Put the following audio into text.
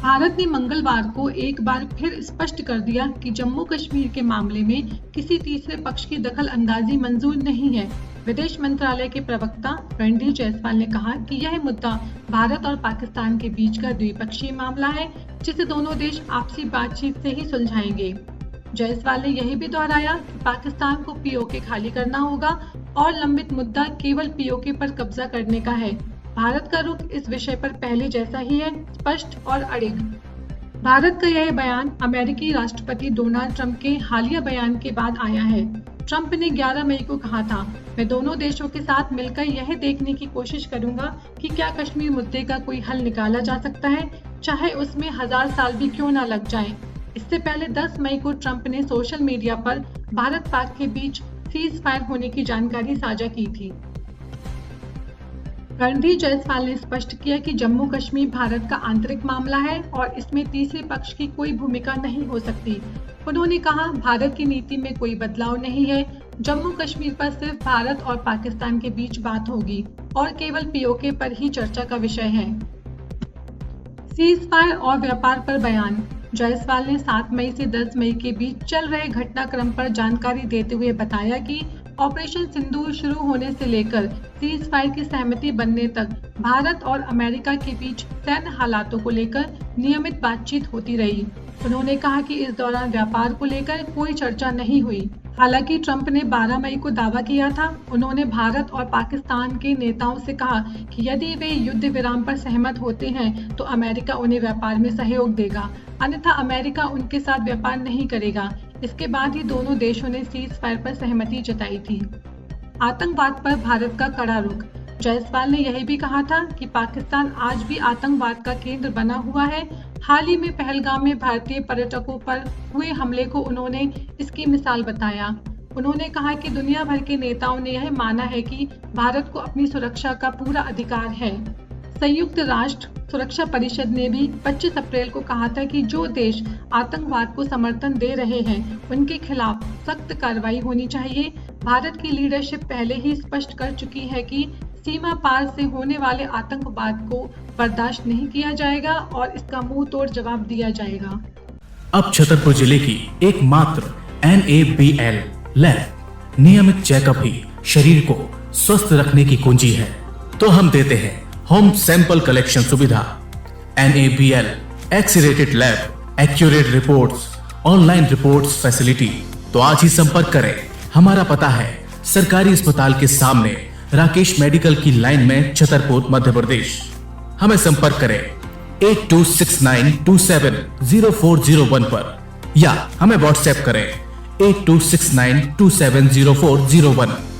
भारत ने मंगलवार को एक बार फिर स्पष्ट कर दिया कि जम्मू कश्मीर के मामले में किसी तीसरे पक्ष की दखल अंदाजी मंजूर नहीं है। विदेश मंत्रालय के प्रवक्ता रणधीर जायसवाल ने कहा कि यह मुद्दा भारत और पाकिस्तान के बीच का द्विपक्षीय मामला है, जिसे दोनों देश आपसी बातचीत से ही सुलझाएंगे। जायसवाल ने यह भी दोहराया कि पाकिस्तान को पीओके खाली करना होगा और लंबित मुद्दा केवल पीओके पर कब्जा करने का है। भारत का रुख इस विषय पर पहले जैसा ही है, स्पष्ट और अड़िग। भारत का यह बयान अमेरिकी राष्ट्रपति डोनाल्ड ट्रंप के हालिया बयान के बाद आया है। ट्रंप ने 11 मई को कहा था, मैं दोनों देशों के साथ मिलकर यह देखने की कोशिश करूंगा कि क्या कश्मीर मुद्दे का कोई हल निकाला जा सकता है, चाहे उसमें 1000 साल भी क्यों न लग जाए। इससे पहले 10 मई को ट्रंप ने सोशल मीडिया पर भारत पाक के बीच सीज फायर होने की जानकारी साझा की थी। रणधीर जायसवाल ने स्पष्ट किया कि जम्मू कश्मीर भारत का आंतरिक मामला है और इसमें तीसरे पक्ष की कोई भूमिका नहीं हो सकती। उन्होंने कहा, भारत की नीति में कोई बदलाव नहीं है। जम्मू कश्मीर पर सिर्फ भारत और पाकिस्तान के बीच बात होगी और केवल पीओके पर ही चर्चा का विषय है। सीज फायर और व्यापार पर बयान। जायसवाल ने 7 मई से 10 मई के बीच चल रहे घटनाक्रम पर जानकारी देते हुए बताया कि ऑपरेशन सिंदूर शुरू होने से लेकर सीज फायर की सहमति बनने तक भारत और अमेरिका के बीच सैन्य हालातों को लेकर नियमित बातचीत होती रही। उन्होंने कहा कि इस दौरान व्यापार को लेकर कोई चर्चा नहीं हुई। हालांकि ट्रंप ने 12 मई को दावा किया था। उन्होंने भारत और पाकिस्तान के नेताओं से कहा कि यदि वे युद्ध विराम पर सहमत होते हैं तो अमेरिका उन्हें व्यापार में सहयोग देगा, अन्यथा अमेरिका उनके साथ व्यापार नहीं करेगा। इसके बाद ही दोनों देशों ने सीज फायर पर सहमति जताई थी। आतंकवाद पर भारत का कड़ा रुख। जायसवाल ने यह भी कहा था कि पाकिस्तान आज भी आतंकवाद का केंद्र बना हुआ है। हाल ही में पहलगाम में भारतीय पर्यटकों पर हुए हमले को उन्होंने इसकी मिसाल बताया। उन्होंने कहा कि दुनिया भर के नेताओं ने यह माना है कि भारत को अपनी सुरक्षा का पूरा अधिकार है। संयुक्त राष्ट्र सुरक्षा परिषद ने भी 25 अप्रैल को कहा था कि जो देश आतंकवाद को समर्थन दे रहे हैं उनके खिलाफ सख्त कार्रवाई होनी चाहिए। भारत की लीडरशिप पहले ही स्पष्ट कर चुकी है कि सीमा पार से होने वाले आतंकवाद को बर्दाश्त नहीं किया जाएगा और इसका मुंह तोड़ जवाब दिया जाएगा। अब छतरपुर जिले की एकमात्र NABL लैब नियमित चेकअप ही शरीर को स्वस्थ रखने की कुंजी है, तो हम देते हैं होम सैंपल कलेक्शन सुविधा। NABL accredited lab, accurate reports, online reports facility. तो आज ही संपर्क करें। हमारा पता है सरकारी अस्पताल के सामने, राकेश मेडिकल की लाइन में, छतरपुर, मध्य प्रदेश। हमें संपर्क करें 8269270401 पर या हमें व्हाट्सएप करें 8269270401।